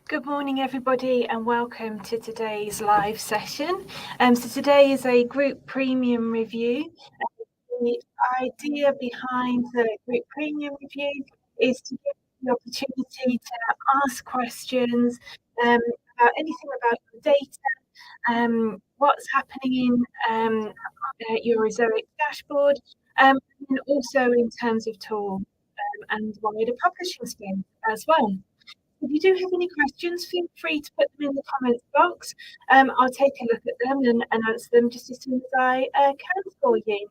Good morning, everybody, and welcome to today's live session. So today is a group premium review. The idea behind the group premium review is to give you the opportunity to ask questions about anything about your data, what's happening in your Zoic dashboard, and also in terms of tools and wider publishing space as well. If you do have any questions, feel free to put them in the comments box. I'll take a look at them and answer them just as soon as I can for you.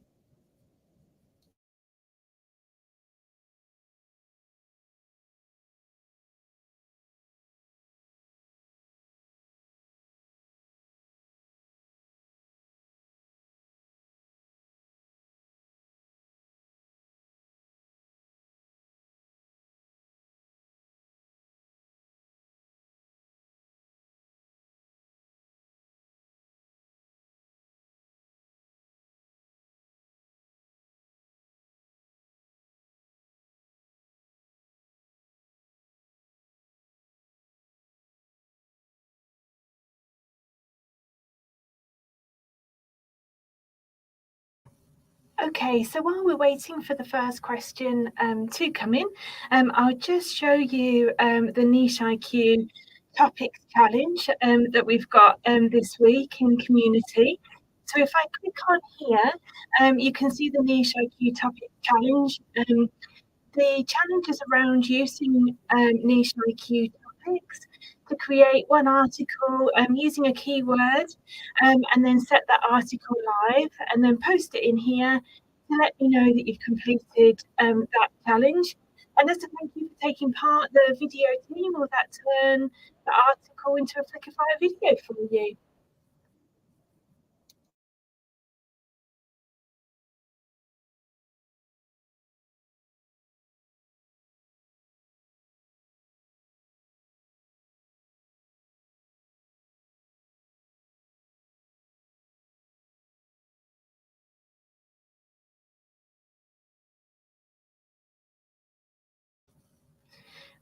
Okay, so while we're waiting for the first question to come in, I'll just show you the Niche IQ Topics Challenge that we've got this week in Community. So if I click on here, you can see the Niche IQ Topics Challenge. The challenge is around using Niche IQ topics to create one article using a keyword and then set that article live and then post it in here to let me know that you've completed that challenge. And as a thank you for taking part, the video team will that turn the article into a Flickify video for you.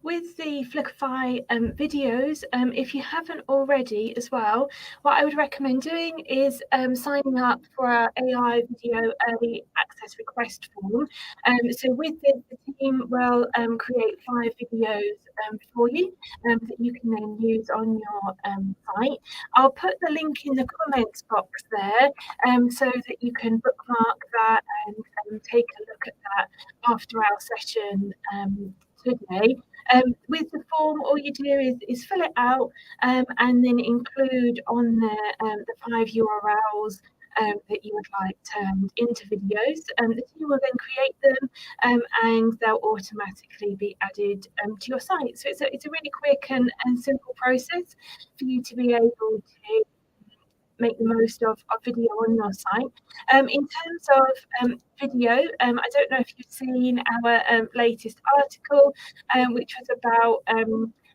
With the Flickify videos, if you haven't already as well, what I would recommend doing is signing up for our AI video early access request form. So with this, the team will create 5 videos for you that you can then use on your site. I'll put the link in the comments box there so that you can bookmark that and take a look at that after our session today. With the form, all you do is fill it out and then include on there the 5 URLs that you would like turned into videos. The team will then create them and they'll automatically be added to your site. So it's a really quick and simple process for you to be able to make the most of video on your site. In terms of video, I don't know if you've seen our latest article, which was about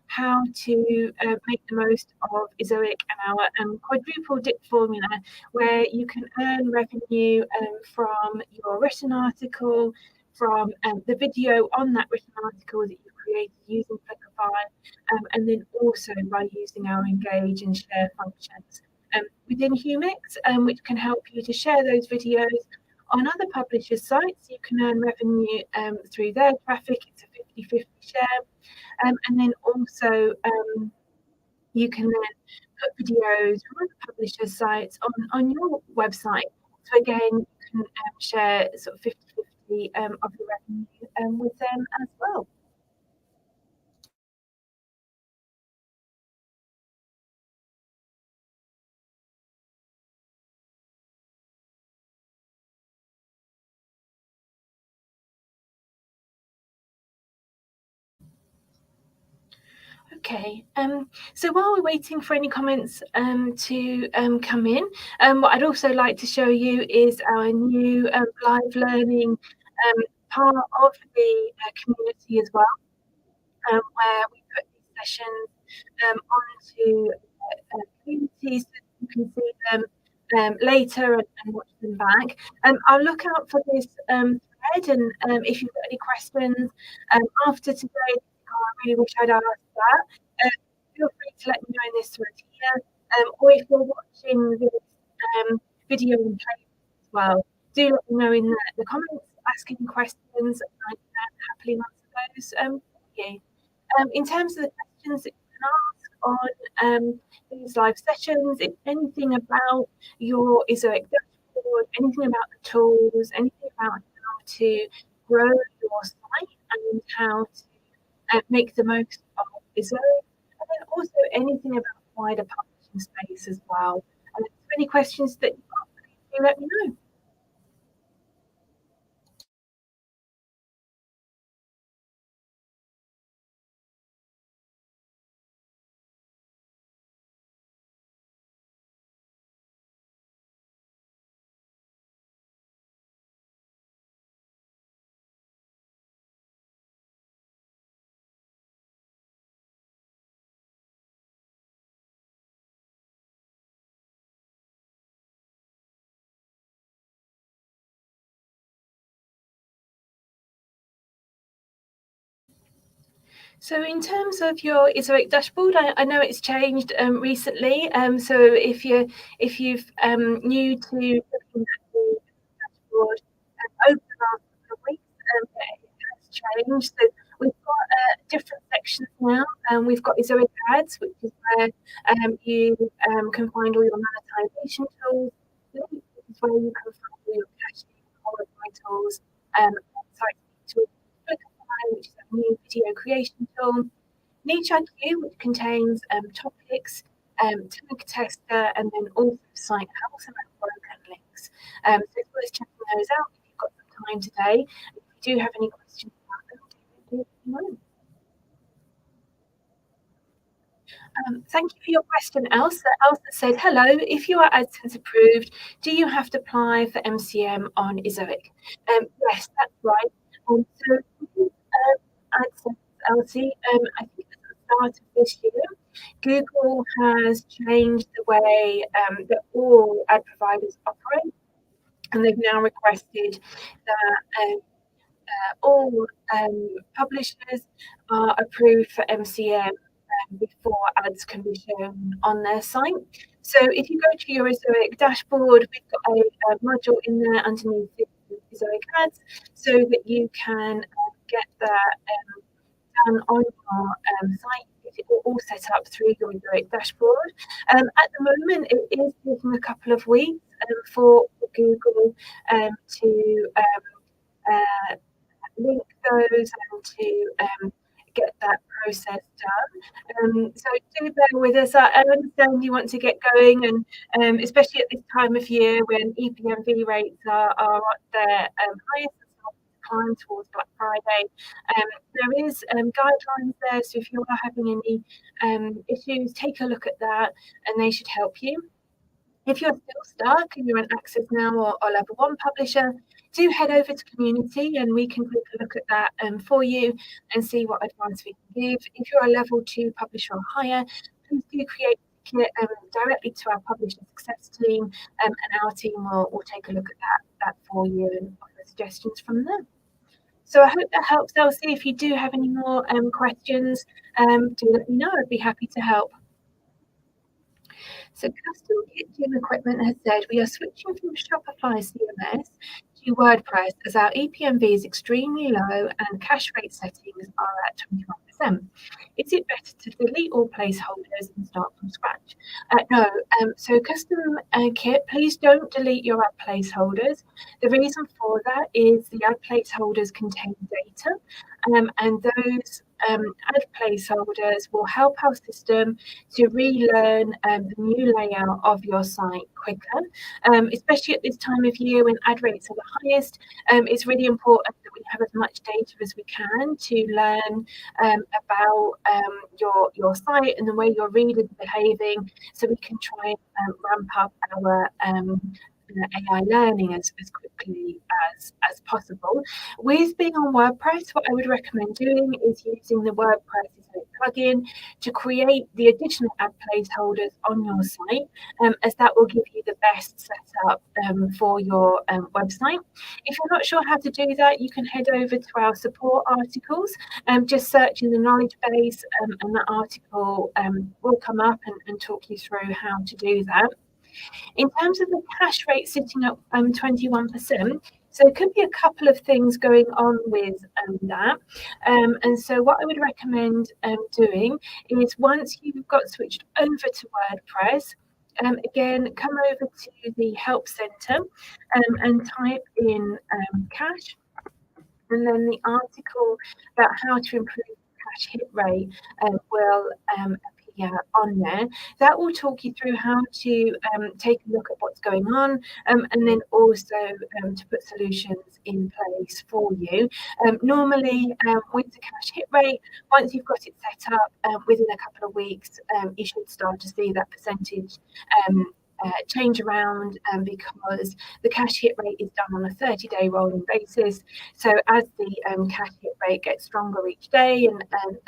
how to make the most of Ezoic and our quadruple dip formula, where you can earn revenue from your written article, from the video on that written article that you've created using Flickify, and then also by using our engage and share functions within Humix, which can help you to share those videos on other publishers' sites. You can earn revenue through their traffic. It's a 50-50 share. And then also you can then put videos from other publishers' sites on your website. So again, you can share sort of 50-50 of the revenue with them as well. Okay, so while we're waiting for any comments to come in, what I'd also like to show you is our new live learning part of the community as well, where we put these sessions onto communities so that you can see them later and watch them back. I'll look out for this thread, and if you've got any questions after today, I really wish I'd asked that. feel free to let me know in this thread here, or if you're watching this video in play as well, do let me know in the comments, ask any questions, and I can happily answer those for you. In terms of the questions that you can ask on these live sessions, if anything about your Izoic dashboard, anything about the tools, anything about how to grow your site and how to make the most of Izoic, and then also anything about wider publishing space as well. And if there's any questions that you've got, please do let me know. So in terms of your Izoic dashboard, I know it's changed recently. So if you've new to looking at the dashboard over the last couple of weeks, it has changed. So we've got different sections now. We've got Izoic Ads, which is where you can find all your monetization tools. This is where you can find all your caching, qualifying tools, site tools, which is a new video creation tool. Niche IQ, which contains topics, tag tester, and then also site health and broken links. So it's worth checking those out if you've got some time today. If you do have any questions about them, do let me know. Thank you for your question, Elsa. Elsa said, hello, if you are AdSense approved, do you have to apply for MCM on Izoic? Yes, that's right. So AdSense, Elsie, I think at the start of this year, Google has changed the way that all ad providers operate, and they've now requested that all publishers are approved for MCM before ads can be shown on their site. So if you go to your Izoic dashboard, we've got a module in there underneath Izoic Ads so that you can get that done on your site. It's all set up through your Izoic dashboard. At the moment, it is taking a couple of weeks for Google to link those and to get that process done. So do bear with us. I understand you want to get going, and especially at this time of year when EPMV rates are at their highest, climb towards Black Friday. There is guidelines there, so if you are having any issues, take a look at that, and they should help you. If you're still stuck and you're an Access Now or Level 1 publisher, do head over to Community and we can take a look at that for you and see what advice we can give. If you're a Level 2 publisher or higher, please do create directly to our Publisher Success team, and our team will take a look at that for you and offer suggestions from there. So I hope that helps, Elsie. If you do have any more questions, do let me know. I'd be happy to help. So Custom Kitchen Equipment has said we are switching from Shopify CMS to WordPress as our EPMV is extremely low and cache rate settings are at 21%. Is it better to delete all placeholders and start from scratch? No. So Custom Kit, please don't delete your ad placeholders. The reason for that is the ad placeholders contain data, and those ad placeholders will help our system to relearn the new layout of your site quicker, especially at this time of year when ad rates are the highest. It's really important that we have as much data as we can to learn about your site and the way your readers are behaving, so we can try and ramp up our AI learning as quickly as possible. With being on WordPress, what I would recommend doing is using the WordPress plugin to create the additional ad placeholders on your site, as that will give you the best setup for your website. If you're not sure how to do that, you can head over to our support articles, just search in the knowledge base, and that article will come up and talk you through how to do that. In terms of the cash rate sitting at 21%, so it could be a couple of things going on with that. And so what I would recommend doing is, once you've got switched over to WordPress, again, come over to the help center and type in cash, and then the article about how to improve cash hit rate will appear on there. That will talk you through how to take a look at what's going on, and then also to put solutions in place for you. Normally, with the cash hit rate, once you've got it set up, within a couple of weeks, you should start to see that percentage change around, because the cash hit rate is done on a 30-day rolling basis. So as the cash hit rate gets stronger each day and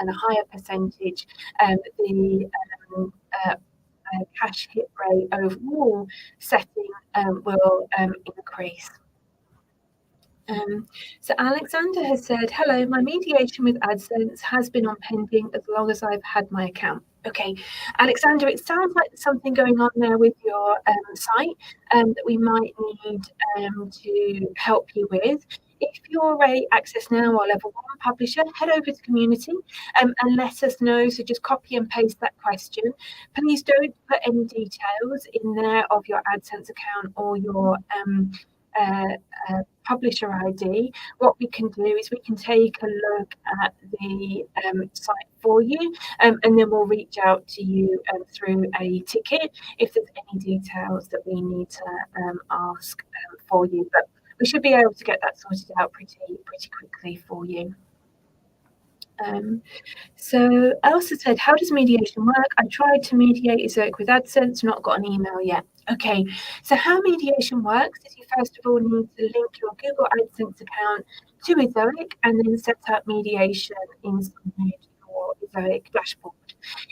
a higher percentage, the cash hit rate overall setting will increase. So Alexander has said, hello, my mediation with AdSense has been on pending as long as I've had my account. Okay, Alexander, it sounds like there's something going on there with your site that we might need to help you with. If you're a Access Now or Level 1 publisher, head over to community and let us know. So just copy and paste that question. Please don't put any details in there of your AdSense account or your publisher ID. What we can do is we can take a look at the site for you, and then we'll reach out to you through a ticket if there's any details that we need to ask for you. But we should be able to get that sorted out pretty quickly for you. So Elsa said, how does mediation work? I tried to mediate Ezoic with AdSense, not got an email yet. Okay, so how mediation works is you first of all need to link your Google AdSense account to Ezoic and then set up mediation inside your Ezoic dashboard.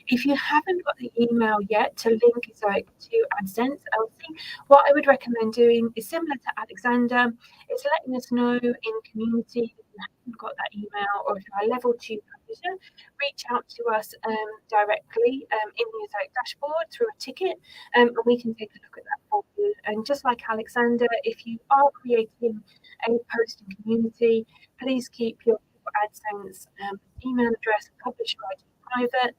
If you haven't got the email yet to link Ezoic to AdSense, Elsie, what I would recommend doing is similar to Alexander, is letting us know in community if you haven't got that email, or if you're a level 2 publisher, reach out to us directly in the Ezoic dashboard through a ticket, and we can take a look at that for you. And just like Alexander, if you are creating a post in community, please keep your AdSense email address and publisher ID private.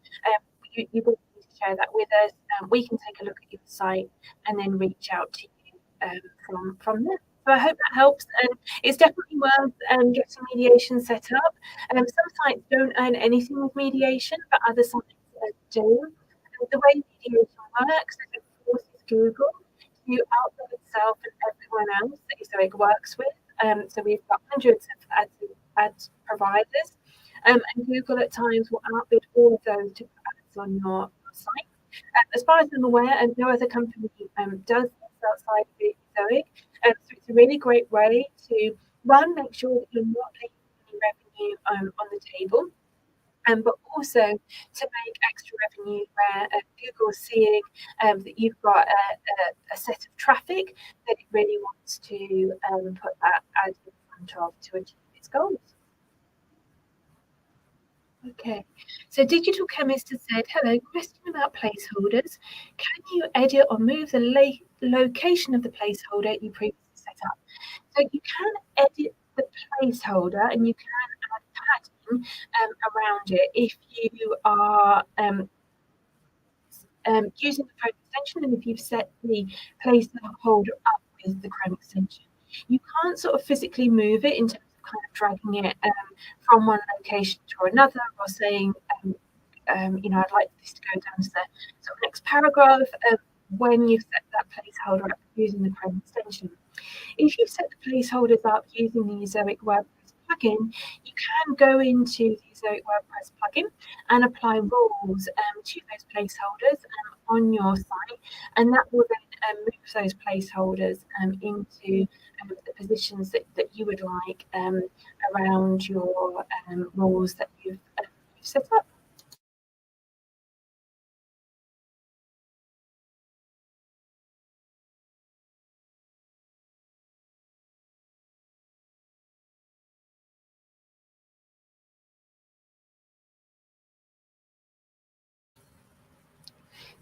You will need to share that with us. We can take a look at your site and then reach out to you from there. So I hope that helps, and it's definitely worth getting mediation set up. Some sites don't earn anything with mediation, but other sites do. And the way mediation works is it forces Google to outbid itself and everyone else that Ezoic works with. So we've got hundreds of ad providers, and Google at times will outbid all of those to put ads on your site. As far as I'm aware, and no other company does this outside of Ezoic. So it's a really great way to, one, make sure that you're not leaving any revenue on the table, but also to make extra revenue where Google's seeing that you've got a set of traffic that it really wants to put that ad in front of to achieve its goals. Okay, so Digital Chemist has said, hello, question about placeholders. Can you edit or move the location of the placeholder you previously set up? So you can edit the placeholder and you can add padding around it if you are using the Chrome extension, and if you've set the placeholder up with the Chrome extension. You can't sort of physically move it in terms of kind of dragging it from one location to another, or saying, I'd like this to go down to the sort of next paragraph when you set that placeholder up using the Chrome extension. If you set the placeholders up using the Ezoic WordPress plugin, you can go into the Ezoic WordPress plugin and apply rules to those placeholders on your site, and that will then move those placeholders into the positions that you would like around your rules that you've set up.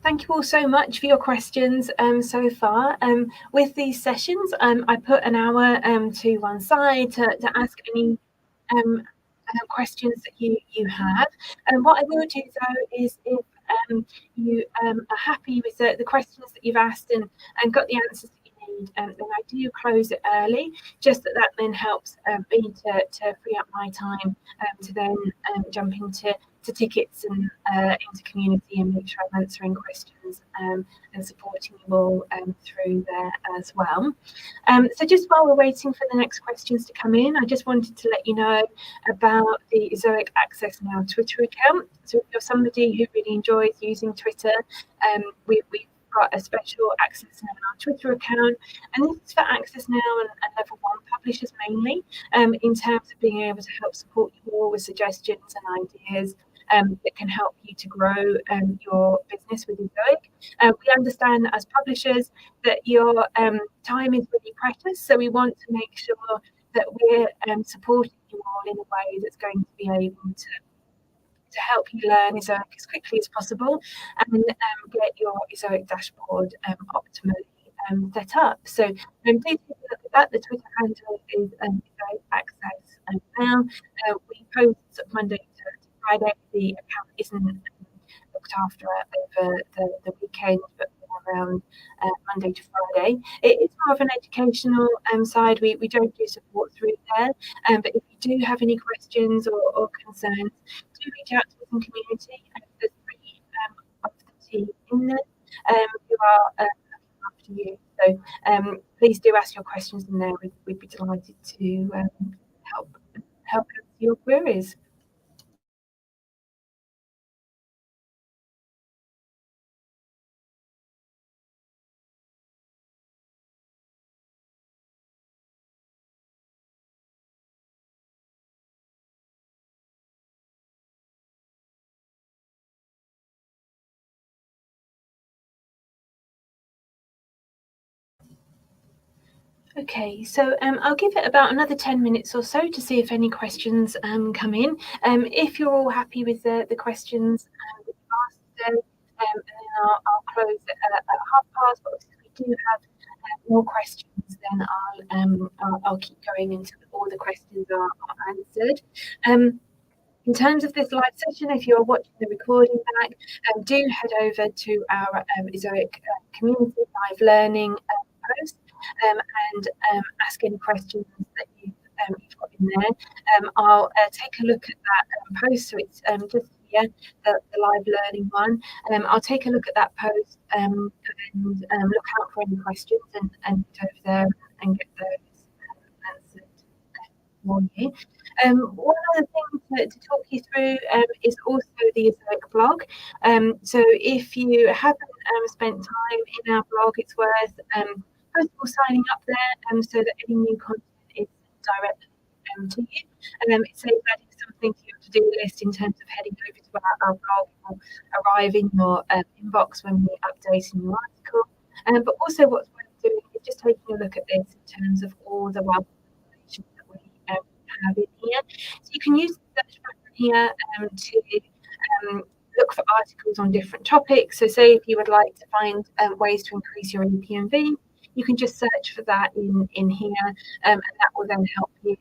Thank you all so much for your questions so far. With these sessions, I put an hour to one side to ask any questions that you have. And what I will do though is if you are happy with the questions that you've asked and got the answers that you need, then I do close it early, just that then helps me to free up my time to then jump into tickets and into community and make sure I'm answering questions and supporting you all through there as well. So just while we're waiting for the next questions to come in, I just wanted to let you know about the Ezoic Access Now Twitter account. So if you're somebody who really enjoys using Twitter, we've got a special Access Now Twitter account, and this is for Access Now and Level 1 publishers mainly, in terms of being able to help support you all with suggestions and ideas that can help you to grow your business with Ezoic. We understand that as publishers that your time is really precious, so we want to make sure that we're supporting you all in a way that's going to be able to help you learn Ezoic as quickly as possible and get your Ezoic dashboard optimally set up. So please take a look at that. The Twitter handle is Ezoic Access Now. We post Monday to Friday. The account isn't looked after over the weekend, but around Monday to Friday. It is more of an educational side. We don't do support through there, but if you do have any questions or concerns, do reach out to us in community. There's 3 of the team in there who are after you. So please do ask your questions in there. We'd be delighted to help answer your queries. Okay, so I'll give it about another 10 minutes or so to see if any questions come in. If you're all happy with the questions that you've asked today, and then I'll close it at 1:30. But if we do have more questions, then I'll keep going until all the questions are answered. In terms of this live session, if you're watching the recording back, do head over to our Ezoic community live learning post and ask any questions that you've got in there. I'll take a look at that post. So it's just here, the live learning one. I'll take a look at that post and look out for any questions and go over there and get those answered for you. One other thing to talk you through is also the Ezoic blog. So if you haven't spent time in our blog, it's worth first of all signing up there so that any new content is directly to you. It saves adding something to your to-do list in terms of heading over to our blog or arrive in your inbox when we update a new article. But also what's worth doing is just taking a look at this in terms of all the welcome information that we have in here. So you can use the search button here to look for articles on different topics. So say if you would like to find ways to increase your EPMV, you can just search for that in here, and that will then help you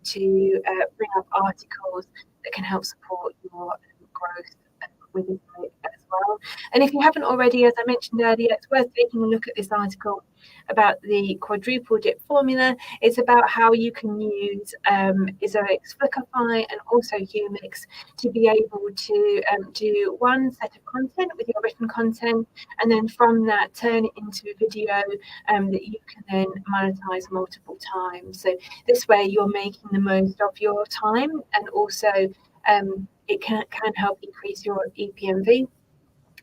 to bring up articles that can help support your growth with Ezoic as well. And if you haven't already, as I mentioned earlier, it's worth taking a look at this article about the quadruple dip formula. It's about how you can use Izoix, Flickify, and also Humix to be able to do one set of content with your written content, and then from that turn it into a video that you can then monetize multiple times. So this way you're making the most of your time, and also it can help increase your EPMV.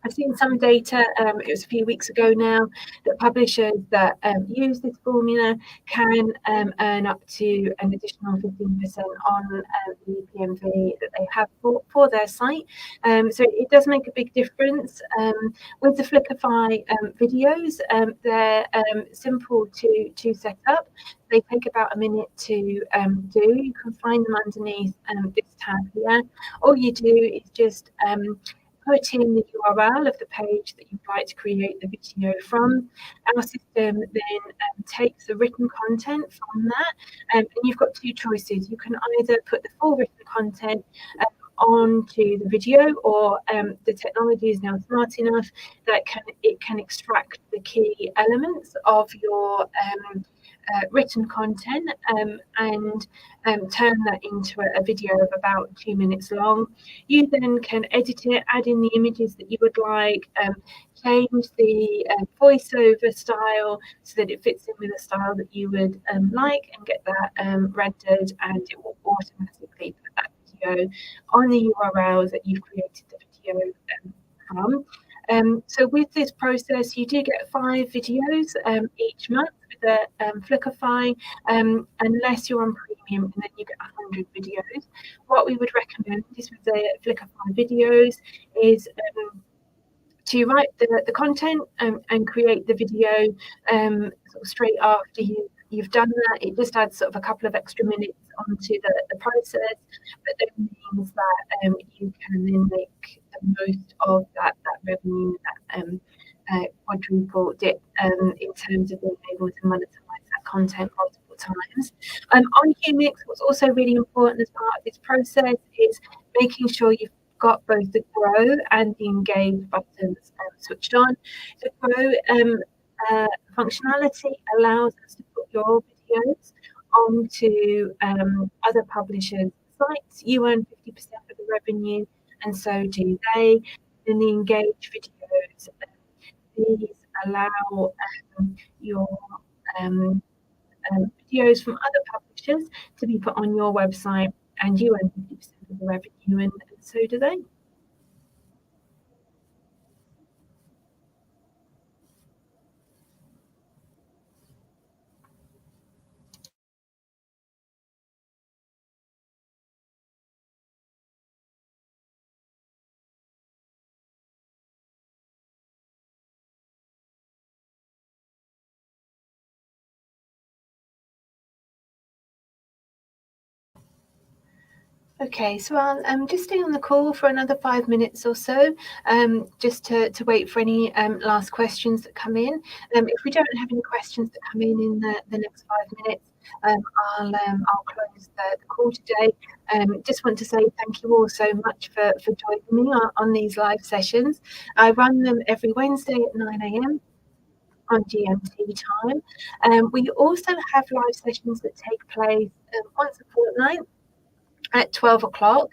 I've seen some data, it was a few weeks ago now, that publishers that use this formula can earn up to an additional 15% on the PMV that they have for their site. So it does make a big difference. With the Flickify videos, they're simple to set up. They take about a minute to do. You can find them underneath this tab here. All you do is just put in the URL of the page that you'd like to create the video from. Our system then takes the written content from that, and you've got two choices. You can either put the full written content onto the video, or the technology is now smart enough that it can extract the key elements of your written content and turn that into a video of about 2 minutes long. You then can edit it, add in the images that you would like, change the voiceover style so that it fits in with a style that you would like, and get that rendered, and it will automatically put that video on the URLs that you've created the video from. So with this process, you do get 5 videos each month with the Flickify, unless you're on premium, and then you get 100 videos. What we would recommend is with the Flickify videos is to write the content and create the video sort of straight after you've done that. It just adds sort of a couple of extra minutes onto the process, but then means that you can then make the most of that revenue, that quadruple dip, in terms of being able to monetize that content multiple times. On Humix, what's also really important as part of this process is making sure you've got both the grow and the engage buttons switched on. The grow functionality allows us to put your videos onto other publishers' sites. You earn 50% of the revenue, and so do they. In the engage videos, these allow your videos from other publishers to be put on your website, and you earn 50% of the revenue, and so do they. Okay, so I'll just stay on the call for another 5 minutes or so, just to wait for any last questions that come in. If we don't have any questions that come in the next 5 minutes, I'll close the call today. Just want to say thank you all so much for joining me on these live sessions. I run them every Wednesday at 9 a.m. on GMT time. We also have live sessions that take place once a fortnight at 12 o'clock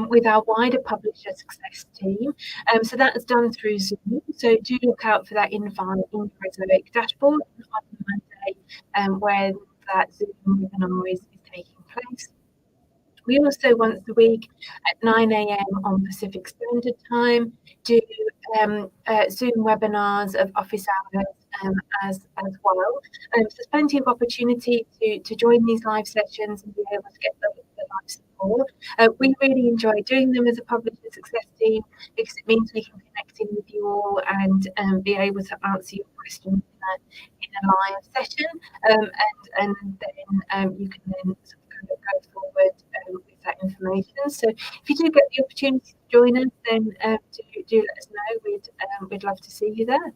with our wider publisher success team. So that is done through Zoom. So do look out for that invite in your Izoix dashboard on Monday, when that Zoom webinar is taking place. We also once a week at 9 a.m. on Pacific Standard Time do Zoom webinars of office hours as well. So there's plenty of opportunity to join these live sessions and be able to get the live support. We really enjoy doing them as a publisher success team, because it means we can connect in with you all and be able to answer your questions in a live session, and then you can then sort of go forward with that information. So if you do get the opportunity to join us, then do let us know. We'd love to see you there.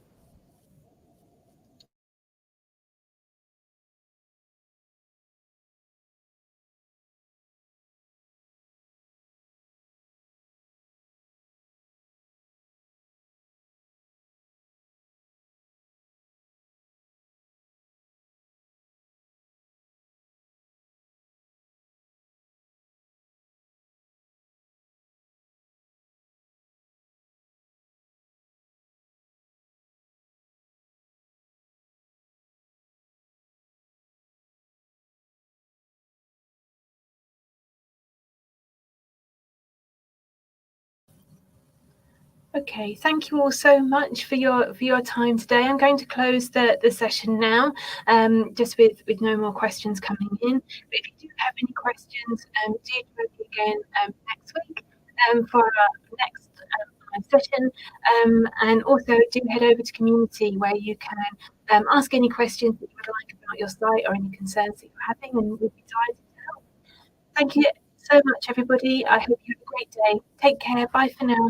Okay, thank you all so much for your time today. I'm going to close the session now, just with no more questions coming in. But if you do have any questions, do join me again next week for our next live session. And also do head over to community where you can ask any questions that you would like about your site or any concerns that you're having, and we'll be delighted to help. Thank you so much, everybody. I hope you have a great day. Take care. Bye for now.